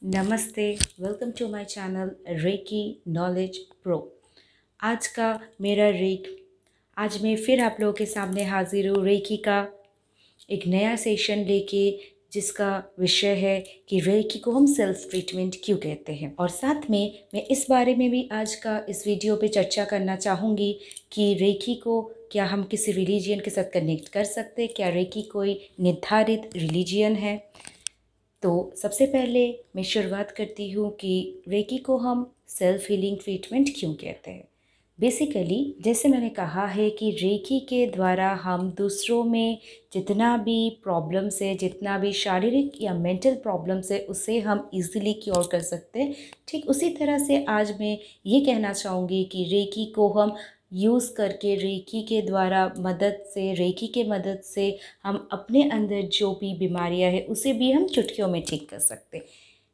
नमस्ते, welcome to my channel reiki knowledge pro. आज का मेरा आज मैं फिर आप लोगों के सामने हाजिर हूँ रेकी का एक नया सेशन लेके, जिसका विषय है कि रेकी को हम सेल्फ ट्रीटमेंट क्यों कहते हैं। और साथ में मैं इस बारे में भी आज का इस वीडियो पे चर्चा करना चाहूँगी कि रेकी को क्या हम किसी रिलीजियन के साथ कनेक्ट कर सकते हैं, क्या रेकी कोई निर्धारित रिलीजियन है। तो सबसे पहले मैं शुरुआत करती हूँ कि रेकी को हम सेल्फ हीलिंग ट्रीटमेंट क्यों कहते हैं। बेसिकली जैसे मैंने कहा है कि रेकी के द्वारा हम दूसरों में जितना भी प्रॉब्लम्स है, जितना भी शारीरिक या मेंटल प्रॉब्लम्स है, उसे हम इजीली क्योर कर सकते हैं। ठीक उसी तरह से आज मैं ये कहना चाहूँगी कि रेकी को हम यूज़ करके रेकी के द्वारा रेकी के मदद से हम अपने अंदर जो भी बीमारियां हैं उसे भी हम चुटकियों में ठीक कर सकते हैं।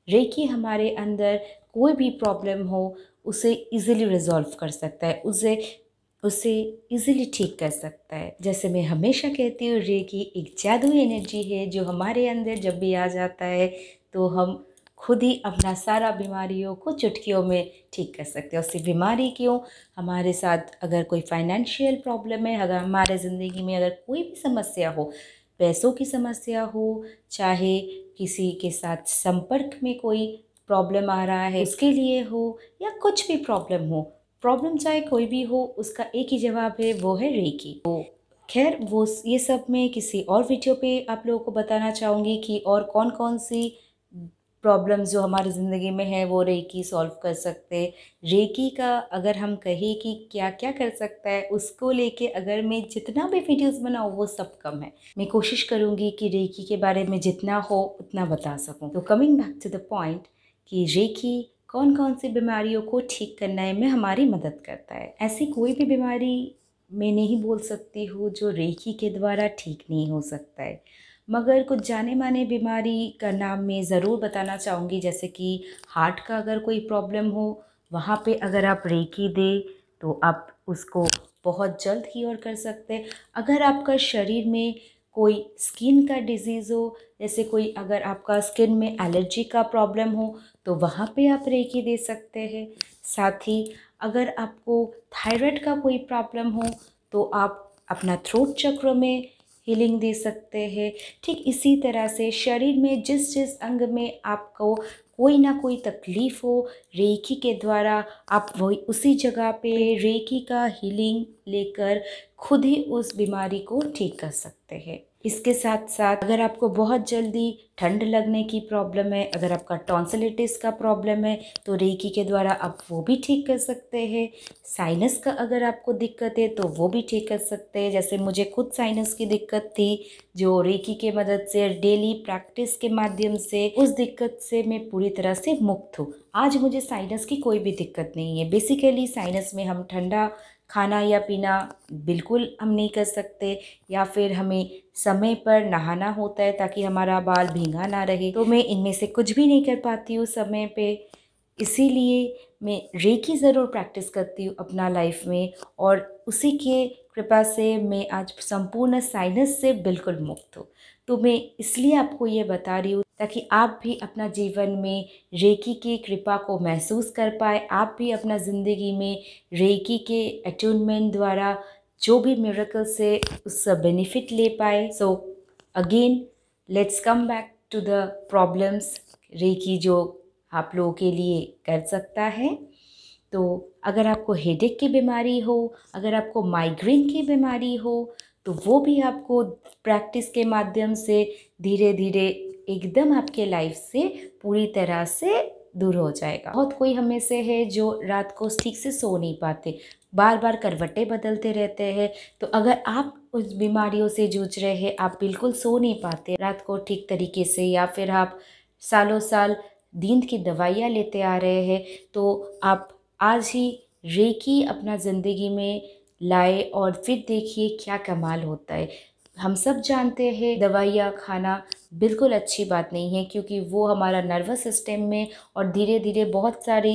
रेकी हमारे अंदर कोई भी प्रॉब्लम हो उसे इजीली रिजॉल्व कर सकता है, उसे उसे इजीली ठीक कर सकता है। जैसे मैं हमेशा कहती हूँ, रेकी एक जादुई एनर्जी है जो हमारे अंदर जब भी आ जाता है तो हम खुद ही अपना सारा बीमारियों को चुटकियों में ठीक कर सकते हैं। और सिर्फ बीमारी क्यों, हमारे साथ अगर कोई फाइनेंशियल प्रॉब्लम है, अगर हमारे ज़िंदगी में अगर कोई भी समस्या हो, पैसों की समस्या हो, चाहे किसी के साथ संपर्क में कोई प्रॉब्लम आ रहा है उसके लिए हो, या कुछ भी प्रॉब्लम हो, प्रॉब्लम चाहे कोई भी हो, उसका एक ही जवाब है, वो है रेकी। तो खैर वो ये सब मैं किसी और वीडियो पे आप लोगों को बताना चाहूँगी कि और कौन कौन सी प्रॉब्लम्स जो हमारी ज़िंदगी में है वो रेकी सॉल्व कर सकते। रेकी का अगर हम कहें कि क्या क्या कर सकता है, उसको लेके अगर मैं जितना भी वीडियोस बनाऊँ वो सब कम है। मैं कोशिश करूँगी कि रेकी के बारे में जितना हो उतना बता सकूँ। तो coming back to the point कि रेकी कौन कौन सी बीमारियों को ठीक करने में हमारी मदद करता है। ऐसी कोई भी बीमारी मैं नहीं बोल सकती हूँ जो रेकी के द्वारा ठीक नहीं हो सकता है, मगर कुछ जाने माने बीमारी का नाम मैं ज़रूर बताना चाहूँगी। जैसे कि हार्ट का अगर कोई प्रॉब्लम हो, वहाँ पे अगर आप रेकी दे तो आप उसको बहुत जल्द क्योर कर सकते हैं। अगर आपका शरीर में कोई स्किन का डिजीज़ हो, जैसे कोई अगर आपका स्किन में एलर्जी का प्रॉब्लम हो तो वहाँ पे आप रेकी दे सकते हैं। साथ ही अगर आपको थायराइड का कोई प्रॉब्लम हो तो आप अपना थ्रोट चक्र में हीलिंग दे सकते हैं। ठीक इसी तरह से शरीर में जिस जिस अंग में आपको कोई ना कोई तकलीफ़ हो, रेकी के द्वारा आप वही उसी जगह पे रेकी का हीलिंग लेकर खुद ही उस बीमारी को ठीक कर सकते हैं। इसके साथ साथ अगर आपको बहुत जल्दी ठंड लगने की प्रॉब्लम है, अगर आपका टॉन्सिलिटिस का प्रॉब्लम है तो रेकी के द्वारा आप वो भी ठीक कर सकते हैं। साइनस का अगर आपको दिक्कत है तो वो भी ठीक कर सकते हैं। जैसे मुझे खुद साइनस की दिक्कत थी, जो रेकी के मदद से डेली प्रैक्टिस के माध्यम से उस दिक्कत से मैं पूरी तरह से मुक्त हूँ। आज मुझे साइनस की कोई भी दिक्कत नहीं है। बेसिकली साइनस में हम ठंडा खाना या पीना बिल्कुल हम नहीं कर सकते, या फिर हमें समय पर नहाना होता है ताकि हमारा बाल भींगा ना रहे, तो मैं इनमें से कुछ भी नहीं कर पाती हूँ समय पे। इसीलिए मैं रेकी ज़रूर प्रैक्टिस करती हूँ अपना लाइफ में, और उसी के कृपा से मैं आज संपूर्ण साइनस से बिल्कुल मुक्त हूँ। तो मैं इसलिए आपको ये बता रही हूँ ताकि आप भी अपना जीवन में रेकी की कृपा को महसूस कर पाए, आप भी अपना ज़िंदगी में रेकी के अटूनमेंट द्वारा जो भी मिरेकल से उसका बेनिफिट ले पाए। So again let's come back to the problems reiki जो आप लोगों के लिए कर सकता है। तो अगर आपको हेडेक की बीमारी हो, अगर आपको माइग्रेन की बीमारी हो, तो वो भी आपको प्रैक्टिस के माध्यम से धीरे धीरे एकदम आपके लाइफ से पूरी तरह से दूर हो जाएगा। बहुत कोई हमें से है जो रात को ठीक से सो नहीं पाते, बार बार करवटें बदलते रहते हैं। तो अगर आप उस बीमारियों से जूझ रहे हैं, आप बिल्कुल सो नहीं पाते रात को ठीक तरीके से, या फिर आप सालों साल नींद की दवाइयाँ लेते आ रहे हैं, तो आप आज ही रेकी अपना ज़िंदगी में लाए और फिर देखिए क्या कमाल होता है। हम सब जानते हैं दवाइयाँ खाना बिल्कुल अच्छी बात नहीं है, क्योंकि वो हमारा नर्वस सिस्टम में और धीरे धीरे बहुत सारी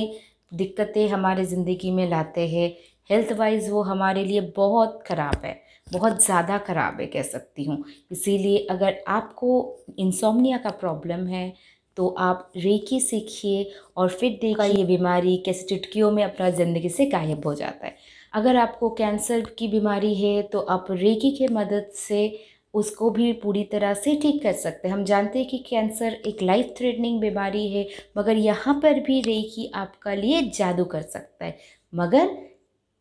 दिक्कतें हमारे ज़िंदगी में लाते हैं। हेल्थ वाइज वो हमारे लिए बहुत ख़राब है, बहुत ज़्यादा ख़राब है कह सकती हूँ। इसीलिए अगर आपको इंसोम्निया का प्रॉब्लम है तो आप रेकी सीखिए और फिर देखिए ये बीमारी कैसे चुटकियों में अपना ज़िंदगी से गायब हो जाता है। अगर आपको कैंसर की बीमारी है तो आप रेकी के मदद से उसको भी पूरी तरह से ठीक कर सकते हैं। हम जानते हैं कि कैंसर एक लाइफ थ्रेटनिंग बीमारी है, मगर यहाँ पर भी रेकी आपका लिए जादू कर सकता है। मगर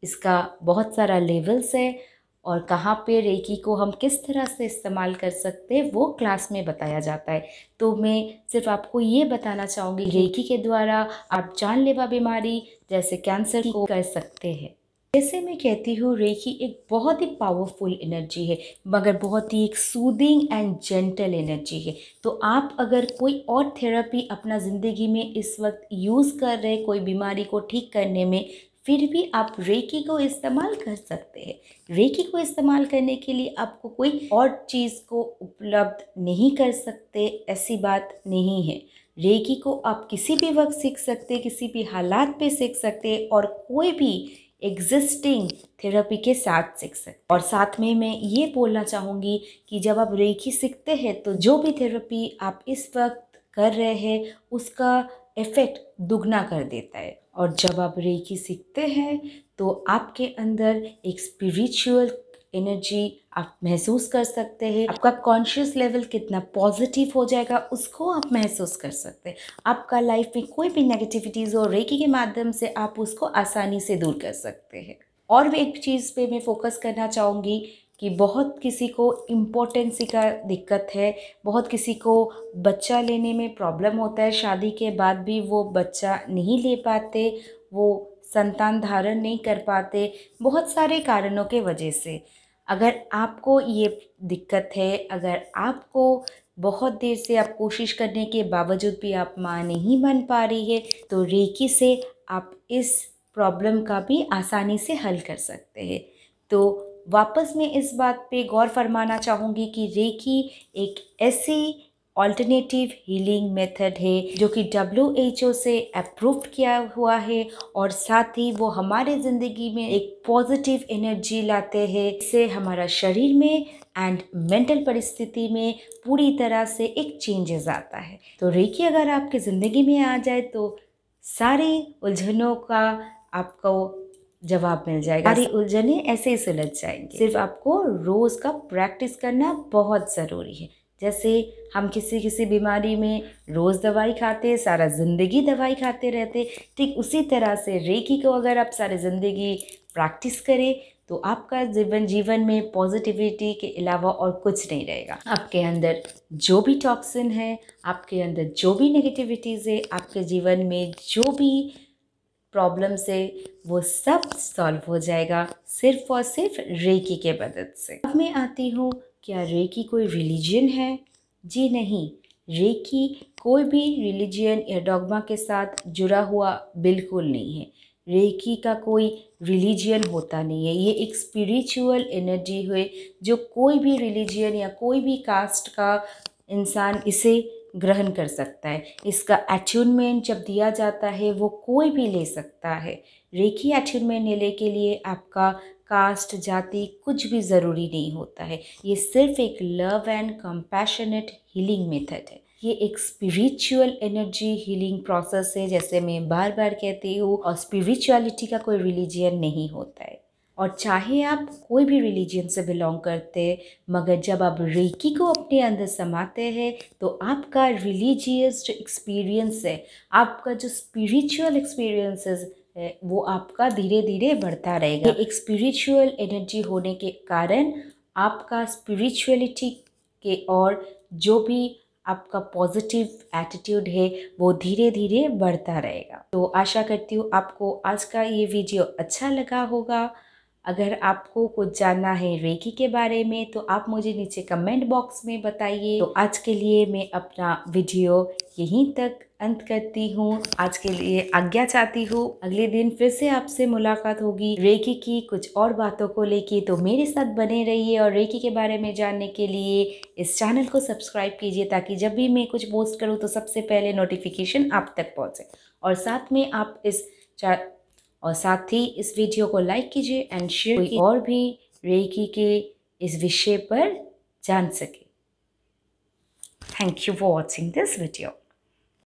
इसका बहुत सारा लेवल्स है और कहाँ पे रेकी को हम किस तरह से इस्तेमाल कर सकते हैं वो क्लास में बताया जाता है। तो मैं सिर्फ आपको ये बताना चाहूँगी, रेकी के द्वारा आप जानलेवा बीमारी जैसे कैंसर को कर सकते हैं। जैसे मैं कहती हूँ, रेकी एक बहुत ही पावरफुल एनर्जी है, मगर बहुत ही एक सूदिंग एंड जेंटल एनर्जी है। तो आप अगर कोई और थेरेपी अपना ज़िंदगी में इस वक्त यूज़ कर रहे हैं कोई बीमारी को ठीक करने में, फिर भी आप रेकी को इस्तेमाल कर सकते हैं। रेकी को इस्तेमाल करने के लिए आपको कोई और चीज़ को उपलब्ध नहीं कर सकते, ऐसी बात नहीं है। रेकी को आप किसी भी वक्त सीख सकते हैं, किसी भी हालात पे सीख सकते हैं और कोई भी एग्जिस्टिंग थेरेपी के साथ सीख सकते। और साथ में मैं ये बोलना चाहूँगी कि जब आप रेकी सीखते हैं तो जो भी थेरेपी आप इस वक्त कर रहे हैं उसका इफ़ेक्ट दुगना कर देता है। और जब आप रेकी सीखते हैं तो आपके अंदर एक स्पिरिचुअल एनर्जी आप महसूस कर सकते हैं। आपका कॉन्शियस लेवल कितना पॉजिटिव हो जाएगा उसको आप महसूस कर सकते हैं। आपका लाइफ में कोई भी नेगेटिविटीज़ हो, रेकी के माध्यम से आप उसको आसानी से दूर कर सकते हैं। और भी एक चीज़ पे मैं फोकस करना चाहूँगी कि बहुत किसी को इम्पोर्टेंसी का दिक्कत है, बहुत किसी को बच्चा लेने में प्रॉब्लम होता है, शादी के बाद भी वो बच्चा नहीं ले पाते, वो संतान धारण नहीं कर पाते, बहुत सारे कारणों के वजह से। अगर आपको ये दिक्कत है, अगर आपको बहुत देर से आप कोशिश करने के बावजूद भी आप माँ नहीं बन पा रही है, तो रेकी से आप इस प्रॉब्लम का भी आसानी से हल कर सकते हैं। तो वापस मैं इस बात पे गौर फरमाना चाहूँगी कि रेकी एक ऐसी ऑल्टरनेटिव हीलिंग मेथड है जो कि WHO से अप्रूव्ड किया हुआ है और साथ ही वो हमारे ज़िंदगी में एक पॉजिटिव एनर्जी लाते हैं। इससे हमारा शरीर में एंड मेंटल परिस्थिति में पूरी तरह से एक चेंजेस आता है। तो रेकी अगर आपकी ज़िंदगी में आ जाए तो सारी उलझनों का आपको जवाब मिल जाएगा। सारी उलझनें ऐसे ही सुलझ जाएंगी। सिर्फ आपको रोज़ का प्रैक्टिस करना बहुत ज़रूरी है। जैसे हम किसी बीमारी में रोज़ दवाई खाते, सारा ज़िंदगी दवाई खाते रहते, ठीक उसी तरह से रेकी को अगर आप सारी ज़िंदगी प्रैक्टिस करें तो आपका जीवन में पॉजिटिविटी के अलावा और कुछ नहीं रहेगा। आपके अंदर जो भी टॉक्सिन है, आपके अंदर जो भी नेगेटिविटीज़ है, आपके जीवन में जो भी प्रॉब्लम्स है, वो सब सॉल्व हो जाएगा सिर्फ और सिर्फ रेकी के मदद से। अब मैं आती हूँ, क्या रेकी कोई रिलीजन है? जी नहीं, रेकी कोई भी रिलीजन या डॉगमा के साथ जुड़ा हुआ बिल्कुल नहीं है। रेकी का कोई रिलीजन होता नहीं है, ये एक स्पिरिचुअल एनर्जी है जो कोई भी रिलीजन या कोई भी कास्ट का इंसान इसे ग्रहण कर सकता है। इसका अट्यूनमेंट जब दिया जाता है वो कोई भी ले सकता है। रेकी अट्यूनमेंट लेने के लिए आपका कास्ट, जाति कुछ भी ज़रूरी नहीं होता है। ये सिर्फ एक love and compassionate healing method है। ये एक स्पिरिचुअल एनर्जी हीलिंग प्रोसेस है, जैसे मैं बार बार कहती हूँ। और स्पिरिचुअलिटी का कोई रिलीजन नहीं होता है। और चाहे आप कोई भी रिलीजन से बिलोंग करते, मगर जब आप रेकी को अपने अंदर समाते हैं तो आपका रिलीजियस जो एक्सपीरियंस है, आपका जो स्पिरिचुअल एक्सपीरियंसेस है, वो आपका धीरे धीरे बढ़ता रहेगा। एक स्पिरिचुअल एनर्जी होने के कारण आपका स्पिरिचुअलिटी के और जो भी आपका पॉजिटिव एटीट्यूड है वो धीरे धीरे बढ़ता रहेगा। तो आशा करती हूँ आपको आज का ये वीडियो अच्छा लगा होगा। अगर आपको कुछ जानना है रेकी के बारे में तो आप मुझे नीचे कमेंट बॉक्स में बताइए। तो आज के लिए मैं अपना वीडियो यहीं तक अंत करती हूँ। आज के लिए आज्ञा चाहती हूँ। अगले दिन फिर से आपसे मुलाकात होगी रेकी की कुछ और बातों को लेके। तो मेरे साथ बने रहिए और रेकी के बारे में जानने के लिए इस चैनल को सब्सक्राइब कीजिए, ताकि जब भी मैं कुछ पोस्ट करूँ तो सबसे पहले नोटिफिकेशन आप तक पहुँचे। और साथ ही इस वीडियो को लाइक कीजिए एंड शेयर कीजिए, और भी रेकी के इस विषय पर जान सके। Thank you for watching this video.